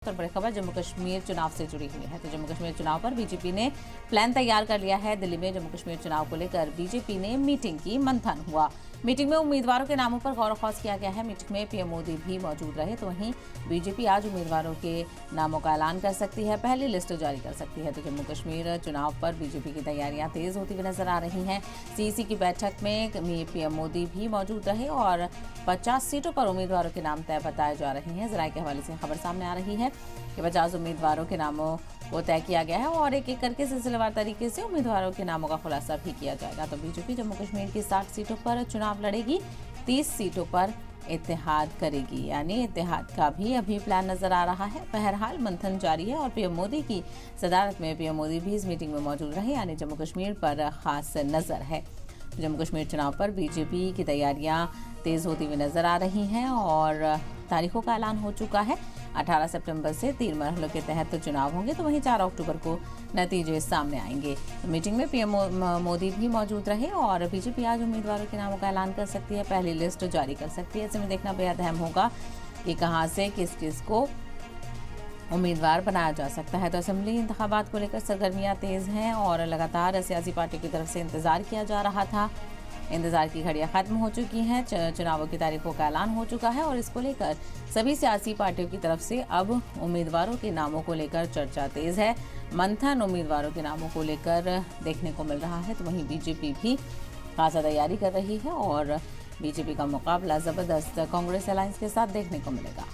और बड़ी खबर जम्मू कश्मीर चुनाव से जुड़ी हुई है। तो जम्मू कश्मीर चुनाव पर बीजेपी ने प्लान तैयार कर लिया है। दिल्ली में जम्मू कश्मीर चुनाव को लेकर बीजेपी ने मीटिंग की, मंथन हुआ। मीटिंग में उम्मीदवारों के नामों पर गौर खौज किया गया है। मीटिंग में पीएम मोदी भी मौजूद रहे। तो वहीं बीजेपी आज उम्मीदवारों के नामों का ऐलान कर सकती है, पहली लिस्ट जारी कर सकती है। तो जम्मू कश्मीर चुनाव पर बीजेपी की तैयारियां तेज होती हुई नजर आ रही हैं। सीईसी की बैठक में पीएम मोदी भी मौजूद रहे और 50 सीटों पर उम्मीदवारों के नाम तय बताए जा रहे हैं। जराये के हवाले से खबर सामने आ रही है कि 50 उम्मीदवारों के नामों को तय किया गया है और एक एक करके सिलसिलेवार तरीके से उम्मीदवारों के नामों का खुलासा भी किया जाएगा। तो बीजेपी जम्मू कश्मीर की 60 सीटों पर चुनाव लड़ेगी, 30 सीटों पर इत्तेहाद करेगी, यानी इत्तेहाद का भी अभी प्लान नजर आ रहा है। बहरहाल मंथन जारी है और पीएम मोदी की सदारत में पीएम मोदी भी इस मीटिंग में मौजूद रहे, यानी जम्मू कश्मीर पर खास नजर है। जम्मू कश्मीर चुनाव पर बीजेपी की तैयारियां तेज होती हुई नजर आ रही हैं और तारीखों का ऐलान हो चुका है। 18 सितंबर से 3 मरहलों के तहत चुनाव होंगे, तो वहीं 4 अक्टूबर को नतीजे सामने आएंगे। मीटिंग में पीएम मोदी भी मौजूद रहे और बीजेपी आज उम्मीदवारों के नामों का ऐलान कर सकती है, पहली लिस्ट जारी कर सकती है। ऐसे में देखना बेहद अहम होगा कि कहां से किस किस को उम्मीदवार बनाया जा सकता है। तो असेंबली इंतखाबात को लेकर सरगर्मियां तेज हैं और लगातार सियासी पार्टियों की तरफ से इंतजार किया जा रहा था। इंतजार की घड़ियां खत्म हो चुकी हैं, चुनावों की तारीखों का ऐलान हो चुका है और इसको लेकर सभी सियासी पार्टियों की तरफ से अब उम्मीदवारों के नामों को लेकर चर्चा तेज है। मंथन उम्मीदवारों के नामों को लेकर देखने को मिल रहा है। तो वहीं बीजेपी भी खासा तैयारी कर रही है और बीजेपी का मुकाबला जबरदस्त कांग्रेस अलायंस के साथ देखने को मिलेगा।